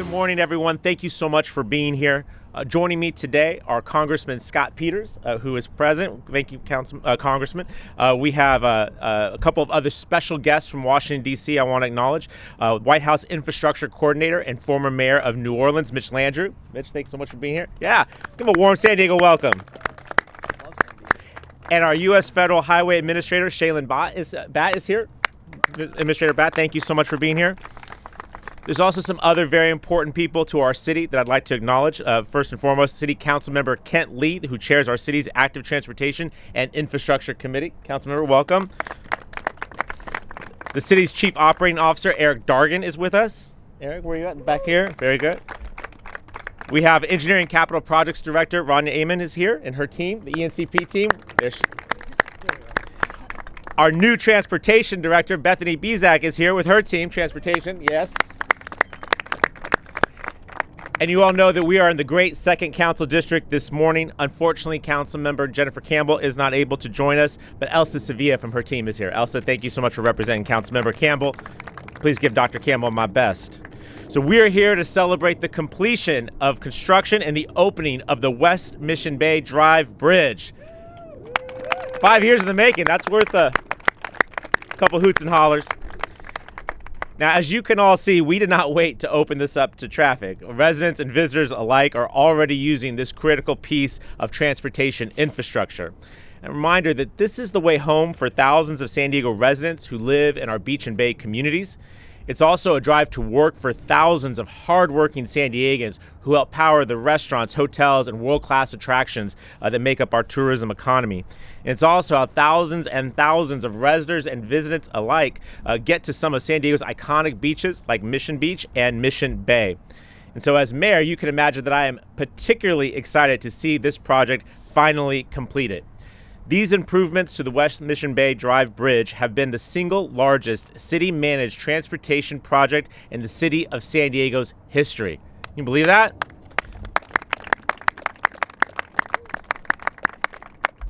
Good morning, everyone. Thank you so much for being here. Joining me today are Congressman Scott Peters, who is present. Thank you, Congressman. We have a couple of other special guests from Washington, D.C. I want to acknowledge. White House Infrastructure Coordinator and former Mayor of New Orleans, Mitch Landrieu. Mitch, thanks so much for being here. Yeah, give him a warm San Diego welcome. And our U.S. Federal Highway Administrator, Shaylin Batt is here. Administrator Batt, thank you so much for being here. There's also some other very important people to our city that I'd like to acknowledge. First and foremost, City Council Member Kent Lee, who chairs our city's Active Transportation and Infrastructure Committee. Councilmember, welcome. The city's Chief Operating Officer, Eric Dargan, is with us. Eric, where are you at? Back here. Very good. We have Engineering Capital Projects Director, Rania Amon, is here, and her team, the ENCP team. Our new Transportation Director, Bethany Bezak, is here with her team, Transportation, yes. And you all know that we are in the great 2nd Council District this morning. Unfortunately, Councilmember Jennifer Campbell is not able to join us, but Elsa Sevilla from her team is here. Elsa, thank you so much for representing Councilmember Campbell. Please give Dr. Campbell my best. So we are here to celebrate the completion of construction and the opening of the West Mission Bay Drive Bridge. 5 years in the making. That's worth a couple hoots and hollers. Now, as you can all see, we did not wait to open this up to traffic. Residents and visitors alike are already using this critical piece of transportation infrastructure. A reminder that this is the way home for thousands of San Diego residents who live in our beach and bay communities. It's also a drive to work for thousands of hardworking San Diegans who help power the restaurants, hotels, and world-class attractions that make up our tourism economy. And it's also how thousands and thousands of residents and visitors alike get to some of San Diego's iconic beaches like Mission Beach and Mission Bay. And so as mayor, you can imagine that I am particularly excited to see this project finally completed. These improvements to the West Mission Bay Drive Bridge have been the single largest city-managed transportation project in the city of San Diego's history. Can you believe that?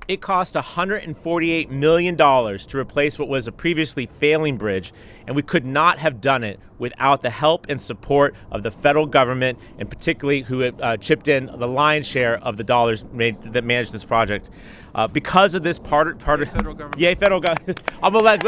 It cost $148 million to replace what was a previously failing bridge, and we could not have done it without the help and support of the federal government, and particularly who chipped in the lion's share of the dollars that managed this project. Because of this part of federal government. Yay, federal government. I'm gonna let.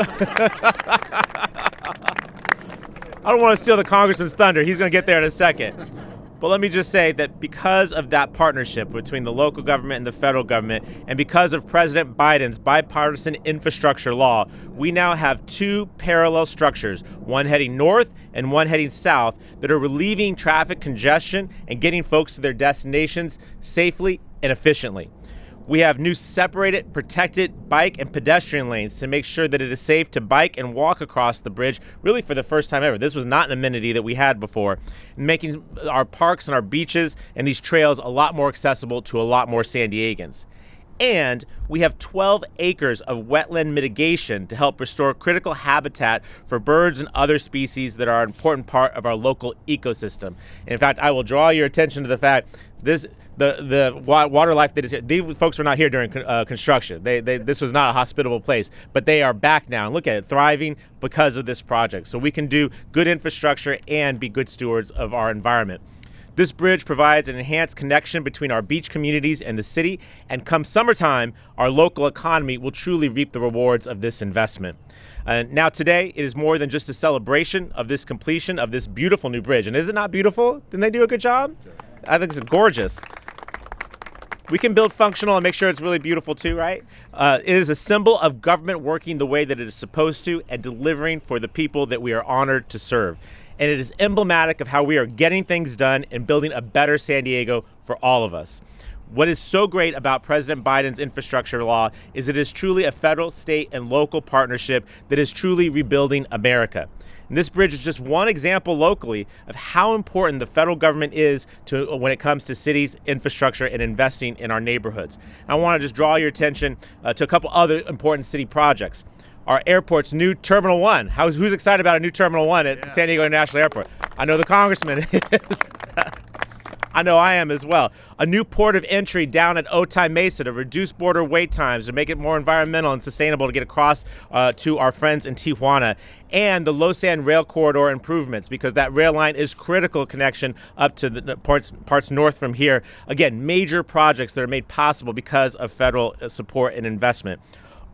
I don't want to steal the congressman's thunder. He's gonna get there in a second. But let me just say that because of that partnership between the local government and the federal government, and because of President Biden's bipartisan infrastructure law, we now have two parallel structures, one heading north and one heading south, that are relieving traffic congestion and getting folks to their destinations safely and efficiently. We have new separated, protected bike and pedestrian lanes to make sure that it is safe to bike and walk across the bridge, really for the first time ever. This was not an amenity that we had before, making our parks and our beaches and these trails a lot more accessible to a lot more San Diegans. And we have 12 acres of wetland mitigation to help restore critical habitat for birds and other species that are an important part of our local ecosystem. In fact, I will draw your attention to the fact the water life that is here. These folks were not here during construction. This was not a hospitable place, but they are back now. And look at it, thriving because of this project. So we can do good infrastructure and be good stewards of our environment. This bridge provides an enhanced connection between our beach communities and the city, and come summertime, our local economy will truly reap the rewards of this investment. Now today, it is more than just a celebration of this completion of this beautiful new bridge. And is it not beautiful? Didn't they do a good job? I think it's gorgeous. We can build functional and make sure it's really beautiful too, right? It is a symbol of government working the way that it is supposed to and delivering for the people that we are honored to serve. And it is emblematic of how we are getting things done and building a better San Diego for all of us. What is so great about President Biden's infrastructure law is it is truly a federal, state, and local partnership that is truly rebuilding America. And this bridge is just one example locally of how important the federal government is when it comes to cities' infrastructure and investing in our neighborhoods. I want to just draw your attention to a couple other important city projects. Our airport's new Terminal 1. Who's excited about a new Terminal 1 at San Diego International Airport? I know the congressman is. I know I am as well. A new port of entry down at Otay Mesa to reduce border wait times, to make it more environmental and sustainable to get across to our friends in Tijuana. And the Losan rail corridor improvements, because that rail line is critical connection up to the parts north from here. Again, major projects that are made possible because of federal support and investment.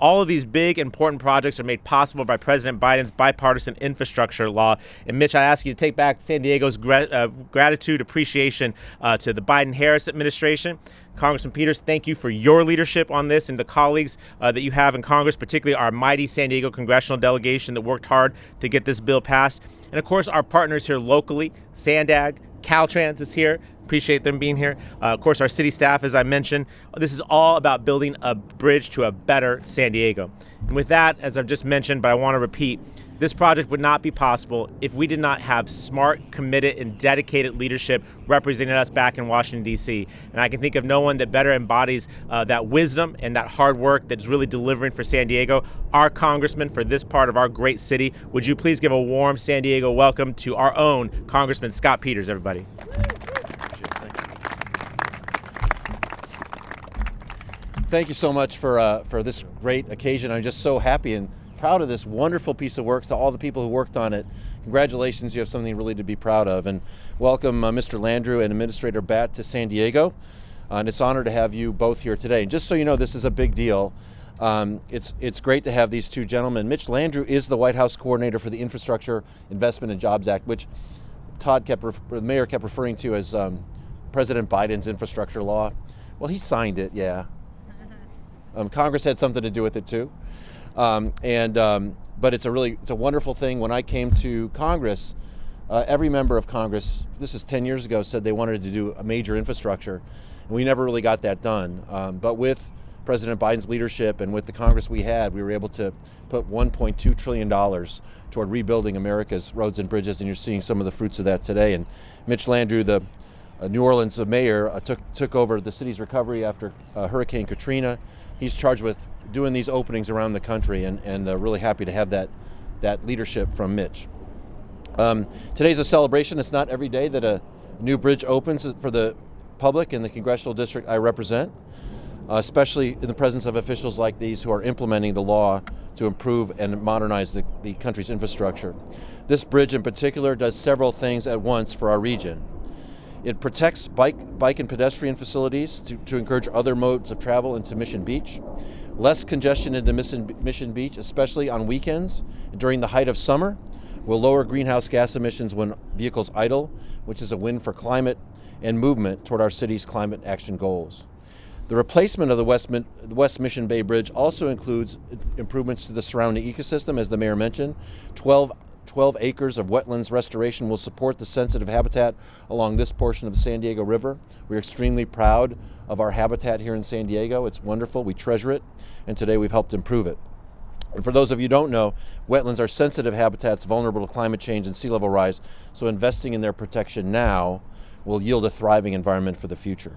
All of these big, important projects are made possible by President Biden's bipartisan infrastructure law. And Mitch, I ask you to take back San Diego's gratitude, appreciation to the Biden-Harris administration. Congressman Peters, thank you for your leadership on this, and the colleagues that you have in Congress, particularly our mighty San Diego congressional delegation that worked hard to get this bill passed. And of course, our partners here locally, Sandag, Caltrans is here. Appreciate them being here. Of course, our city staff, as I mentioned. This is all about building a bridge to a better San Diego. And with that, as I've just mentioned, but I want to repeat, this project would not be possible if we did not have smart, committed, and dedicated leadership representing us back in Washington, D.C. And I can think of no one that better embodies that wisdom and that hard work that's really delivering for San Diego. Our congressman for this part of our great city. Would you please give a warm San Diego welcome to our own Congressman Scott Peters, everybody. Thank you so much for this great occasion. I'm just so happy and proud of this wonderful piece of work. To all the people who worked on it, congratulations, you have something really to be proud of. And welcome Mr. Landrieu and Administrator Batt to San Diego. And it's an honor to have you both here today. And just so you know, this is a big deal. It's great to have these two gentlemen. Mitch Landrieu is the White House coordinator for the Infrastructure Investment and Jobs Act, which the mayor kept referring to as President Biden's infrastructure law. Well, he signed it, yeah. Congress had something to do with it too, but it's a wonderful thing. When I came to Congress, every member of Congress, this is 10 years ago, said they wanted to do a major infrastructure, and we never really got that done. But with President Biden's leadership and with the Congress we had, we were able to put $1.2 trillion toward rebuilding America's roads and bridges, and you're seeing some of the fruits of that today. And Mitch Landrieu, the New Orleans mayor, took over the city's recovery after Hurricane Katrina. He's charged with doing these openings around the country, and really happy to have that leadership from Mitch. Today's a celebration. It's not every day that a new bridge opens for the public in the congressional district I represent, especially in the presence of officials like these who are implementing the law to improve and modernize the country's infrastructure. This bridge in particular does several things at once for our region. It protects bike and pedestrian facilities to encourage other modes of travel into Mission Beach. Less congestion into Mission Beach, especially on weekends during the height of summer, will lower greenhouse gas emissions when vehicles idle, which is a win for climate and movement toward our city's climate action goals. The replacement of the West Mission Bay Bridge also includes improvements to the surrounding ecosystem, as the mayor mentioned. 12 acres of wetlands restoration will support the sensitive habitat along this portion of the San Diego River. We're extremely proud of our habitat here in San Diego. It's wonderful, we treasure it, and today we've helped improve it. And for those of you who don't know, wetlands are sensitive habitats vulnerable to climate change and sea level rise, so investing in their protection now will yield a thriving environment for the future.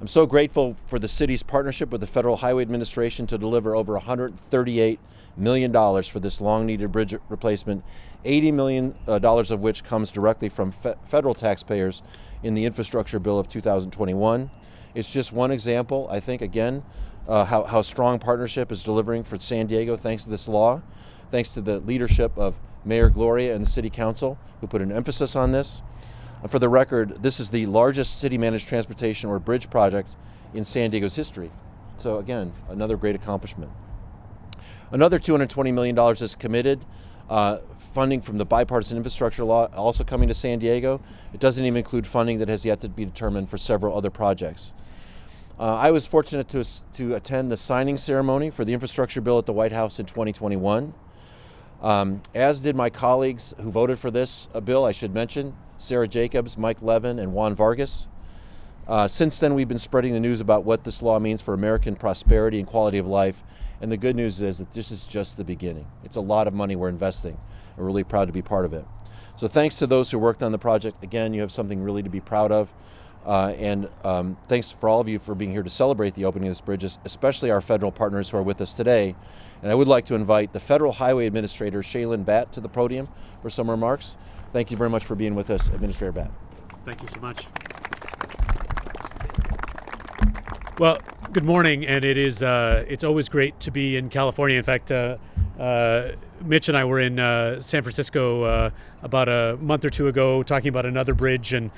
I'm so grateful for the city's partnership with the Federal Highway Administration to deliver over $138 million for this long-needed bridge replacement, $80 million of which comes directly from federal taxpayers in the infrastructure bill of 2021. It's just one example, I think, again, how strong partnership is delivering for San Diego thanks to this law, thanks to the leadership of Mayor Gloria and the City Council, who put an emphasis on this. For the record, this is the largest city-managed transportation or bridge project in San Diego's history. So again, another great accomplishment. Another $220 million is committed, funding from the bipartisan infrastructure law also coming to San Diego. It doesn't even include funding that has yet to be determined for several other projects. I was fortunate to attend the signing ceremony for the infrastructure bill at the White House in 2021, as did my colleagues who voted for this bill, I should mention, Sarah Jacobs, Mike Levin, and Juan Vargas. Since then, we've been spreading the news about what this law means for American prosperity and quality of life. And the good news is that this is just the beginning. It's a lot of money we're investing. We're really proud to be part of it. So thanks to those who worked on the project. Again, you have something really to be proud of. And thanks for all of you for being here to celebrate the opening of this bridge, especially our federal partners who are with us today. And I would like to invite the Federal Highway Administrator, Shaylin Batt, to the podium for some remarks. Thank you very much for being with us, Administrator Batt. Thank you so much. Well, good morning, and it's always great to be in California. In fact, Mitch and I were in San Francisco about a month or two ago talking about another bridge, and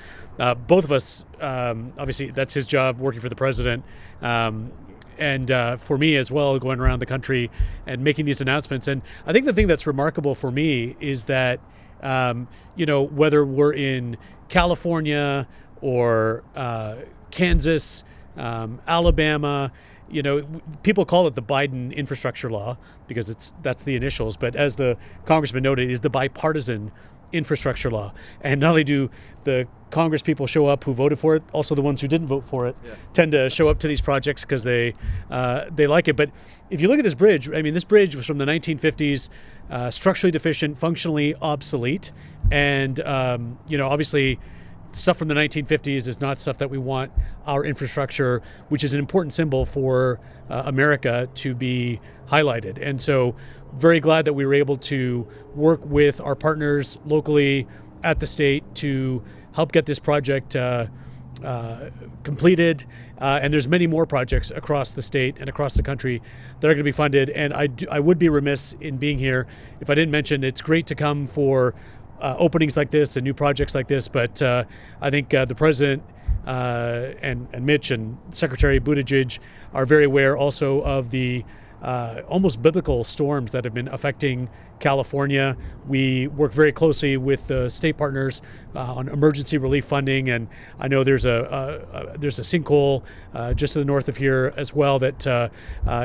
both of us, obviously that's his job working for the president, and for me as well, going around the country and making these announcements. And I think the thing that's remarkable for me is that, whether we're in California or Kansas, Alabama, people call it the Biden infrastructure law because that's the initials, but as the Congressman noted, is the bipartisan infrastructure law. And not only do the Congress people show up who voted for it, also the ones who didn't vote for it tend to show up to these projects because they like it. But if you look at this bridge, this bridge was from the 1950s, structurally deficient, functionally obsolete, and obviously stuff from the 1950s is not stuff that we want our infrastructure, which is an important symbol for America, to be highlighted. And so very glad that we were able to work with our partners locally at the state to help get this project completed. And there's many more projects across the state and across the country that are going to be funded. And I would be remiss in being here if I didn't mention it's great to come for openings like this and new projects like this, but I think the president and Mitch and Secretary Buttigieg are very aware also of the almost biblical storms that have been affecting California. We work very closely with the state partners on emergency relief funding, and I know there's a sinkhole just to the north of here as well that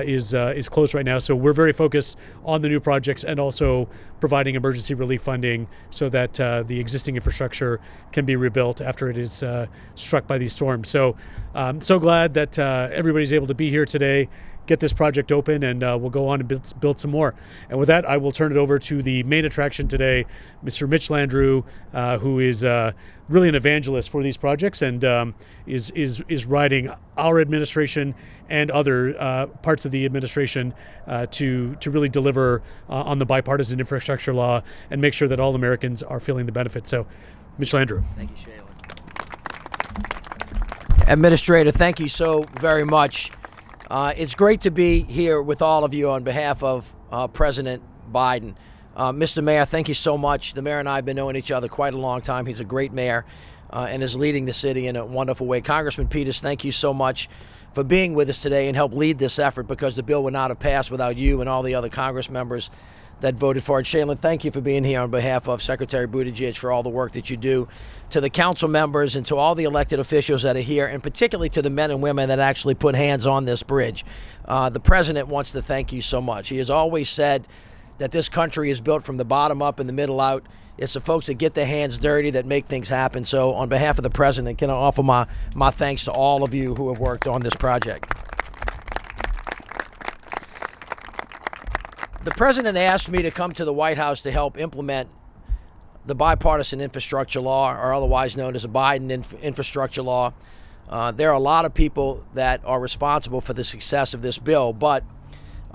is closed right now. So we're very focused on the new projects and also providing emergency relief funding so that the existing infrastructure can be rebuilt after it is struck by these storms. So I'm so glad that everybody's able to be here today, get this project open, and we'll go on and build some more. And with that, I will turn it over to the main attraction today, Mr. Mitch Landrieu, who is really an evangelist for these projects and is riding our administration and other parts of the administration to really deliver on the bipartisan infrastructure law and make sure that all Americans are feeling the benefits. So, Mitch Landrieu. Thank you, Shayla. Administrator, thank you so very much. It's great to be here with all of you on behalf of President Biden. Mr. Mayor, thank you so much. The mayor and I have been knowing each other quite a long time. He's a great mayor and is leading the city in a wonderful way. Congressman Peters, thank you so much for being with us today and help lead this effort, because the bill would not have passed without you and all the other Congress members that voted for it. Shayla, thank you for being here on behalf of Secretary Buttigieg for all the work that you do. To the council members and to all the elected officials that are here, and particularly to the men and women that actually put hands on this bridge. The president wants to thank you so much. He has always said that this country is built from the bottom up and the middle out. It's the folks that get their hands dirty that make things happen. So on behalf of the president, can I offer my thanks to all of you who have worked on this project. The president asked me to come to the White House to help implement the bipartisan infrastructure law, or otherwise known as the Biden infrastructure law. There are a lot of people that are responsible for the success of this bill, but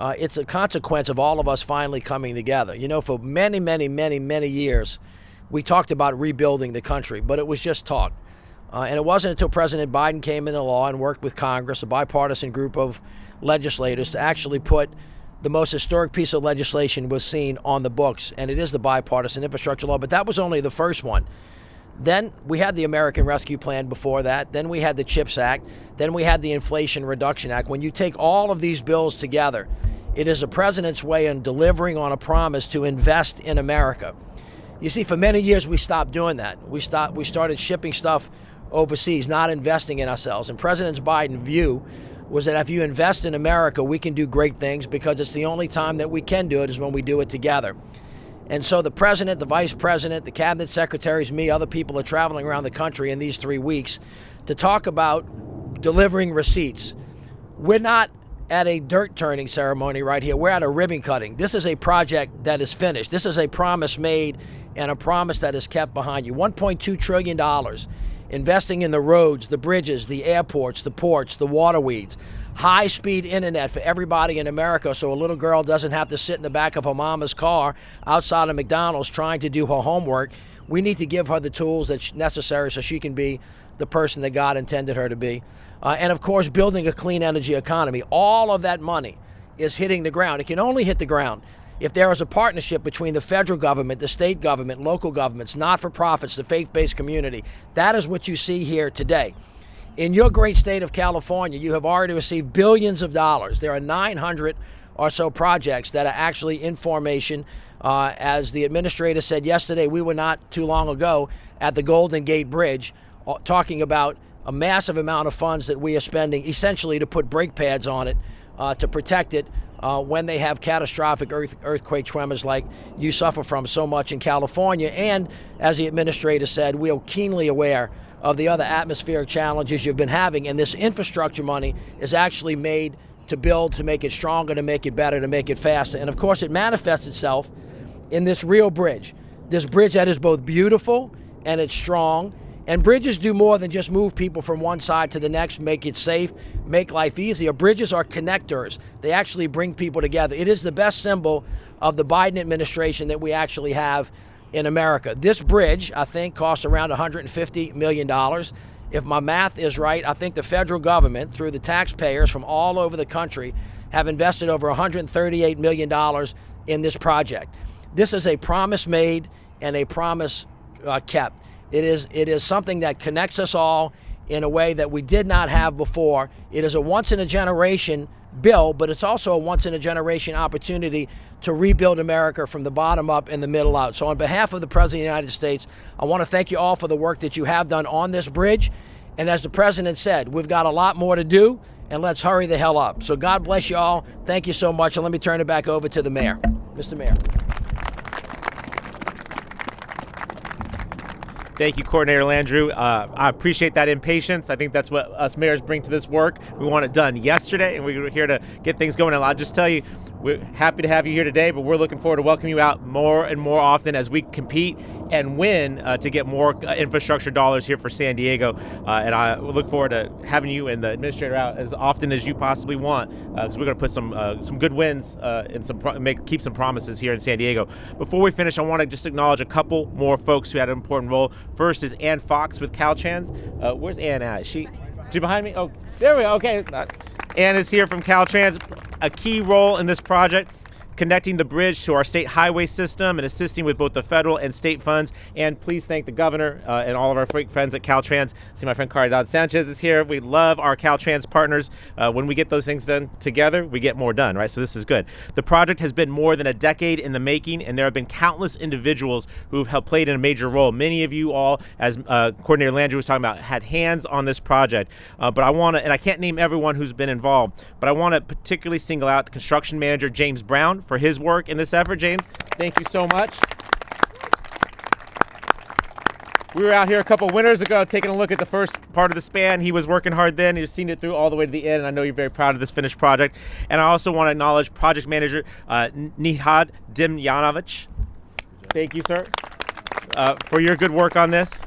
it's a consequence of all of us finally coming together. For many, many, many, many years, we talked about rebuilding the country, but it was just talk. And it wasn't until President Biden came into law and worked with Congress, a bipartisan group of legislators, to actually put the most historic piece of legislation was seen on the books, and it is the bipartisan infrastructure law, but that was only the first one. Then we had the American Rescue Plan before that. Then we had the CHIPS Act. Then we had the Inflation Reduction Act. When you take all of these bills together, it is the president's way in delivering on a promise to invest in America. You see, for many years we stopped doing that. We started shipping stuff overseas, not investing in ourselves. And President Biden's view was that if you invest in America, we can do great things, because it's the only time that we can do it is when we do it together. And so the president, the vice president, the cabinet secretaries, me, other people are traveling around the country in these 3 weeks to talk about delivering receipts. We're not at a dirt turning ceremony right here. We're at a ribbon cutting. This is a project that is finished. This is a promise made and a promise that is kept behind you. $1.2 trillion. Investing in the roads, the bridges, the airports, the ports, the waterways, high-speed internet for everybody in America so a little girl doesn't have to sit in the back of her mama's car outside of McDonald's trying to do her homework. We need to give her the tools that's necessary so she can be the person that God intended her to be. And of course, building a clean energy economy. All of that money is hitting the ground. It can only hit the ground if there is a partnership between the federal government, the state government, local governments, not-for-profits, the faith-based community. That is what you see here today. In your great state of California, you have already received billions of dollars. There are 900 or so projects that are actually in formation. As the administrator said yesterday, we were not too long ago at the Golden Gate Bridge talking about a massive amount of funds that we are spending essentially to put brake pads on it to protect it when they have catastrophic earthquake tremors like you suffer from so much in California. And as the administrator said, we are keenly aware of the other atmospheric challenges you've been having, and this infrastructure money is actually made to build, to make it stronger, to make it better, to make it faster. And of course, it manifests itself in this real bridge. This bridge that is both beautiful and it's strong. And bridges do more than just move people from one side to the next, make it safe, make life easier. Bridges are connectors. They actually bring people together. It is the best symbol of the Biden administration that we actually have in America. This bridge, I think, costs around $150 million. If my math is right, I think the federal government, through the taxpayers from all over the country, have invested over $138 million in this project. This is a promise made and a promise kept. It is something that connects us all in a way that we did not have before. It is a once-in-a-generation bill, but it's also a once-in-a-generation opportunity to rebuild America from the bottom up and the middle out. So on behalf of the President of the United States, I want to thank you all for the work that you have done on this bridge. And as the President said, we've got a lot more to do, and let's hurry the hell up. So God bless you all. Thank you so much, and let me turn it back over to the Mayor. Mr. Mayor. Thank you, Coordinator Landrieu. I appreciate that impatience. I think that's what us mayors bring to this work. We want it done yesterday, and we're here to get things going. And I'll just tell you, we're happy to have you here today, but we're looking forward to welcoming you out more and more often as we compete and win to get more infrastructure dollars here for San Diego. And I look forward to having you and the administrator out as often as you possibly want, because we're going to put some good wins and keep some promises here in San Diego. Before we finish, I want to just acknowledge a couple more folks who had an important role. First is Ann Fox with Caltrans. Where's Ann at? She behind me? Oh, there we go. Okay. Ann is here from Caltrans. A key role in this project, connecting the bridge to our state highway system and assisting with both the federal and state funds. And please thank the governor and all of our friends at Caltrans. See, my friend Caridad Sanchez is here. We love our Caltrans partners. When we get those things done together, we get more done, right? So this is good. The project has been more than a decade in the making, and there have been countless individuals who have played in a major role. Many of you all, as Coordinator Landrieu was talking about, had hands on this project. But I want to, and I can't name everyone who's been involved, but I want to particularly single out the construction manager, James Brown, for his work in this effort. James, thank you so much. We were out here a couple winters ago taking a look at the first part of the span. He was working hard then. He's seen it through all the way to the end, and I know you're very proud of this finished project. And I also want to acknowledge project manager Nihad Dimjanovic. Thank you, sir, for your good work on this.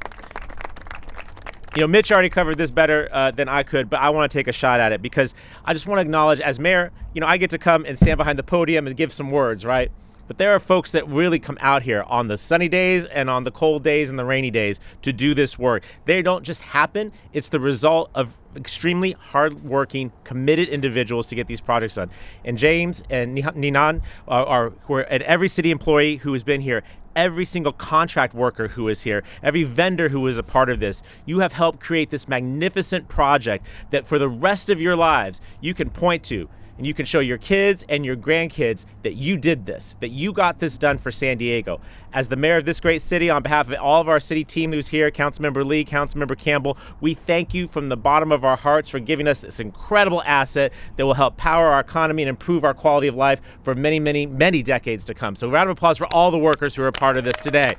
You know, Mitch already covered this better than I could, but I want to take a shot at it because I just want to acknowledge, as mayor, you know, I get to come and stand behind the podium and give some words, right? But there are folks that really come out here on the sunny days and on the cold days and the rainy days to do this work. They don't just happen. It's the result of extremely hardworking, committed individuals to get these projects done. And James and Ninan and every city employee who has been here, every single contract worker who is here, every vendor who is a part of this, you have helped create this magnificent project that for the rest of your lives you can point to and you can show your kids and your grandkids that you did this, that you got this done for San Diego. As the mayor of this great city, on behalf of all of our city team who's here, Councilmember Lee, Councilmember Campbell, we thank you from the bottom of our hearts for giving us this incredible asset that will help power our economy and improve our quality of life for many, many, many decades to come. So a round of applause for all the workers who are a part of this today.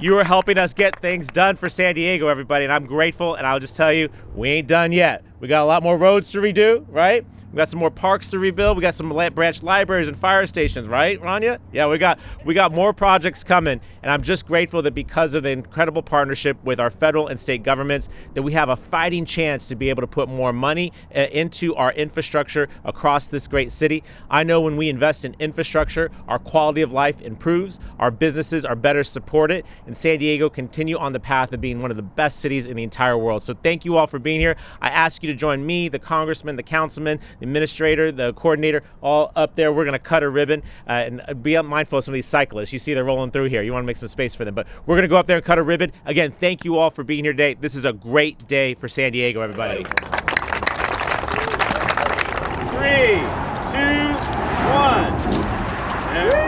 You are helping us get things done for San Diego, everybody, and I'm grateful, and I'll just tell you, we ain't done yet. We got a lot more roads to redo, right? We got some more parks to rebuild. We got some branch libraries and fire stations, right, Rania? Yeah, we got more projects coming, and I'm just grateful that because of the incredible partnership with our federal and state governments, that we have a fighting chance to be able to put more money into our infrastructure across this great city. I know when we invest in infrastructure, our quality of life improves, our businesses are better supported, and San Diego continue on the path of being one of the best cities in the entire world. So thank you all for being here. I ask you to join me, the congressman, the councilman, the administrator, the coordinator, all up there. We're going to cut a ribbon and be mindful of some of these cyclists. You see they're rolling through here. You want to make some space for them. But we're going to go up there and cut a ribbon. Again, thank you all for being here today. This is a great day for San Diego, everybody. 3, 2, 1.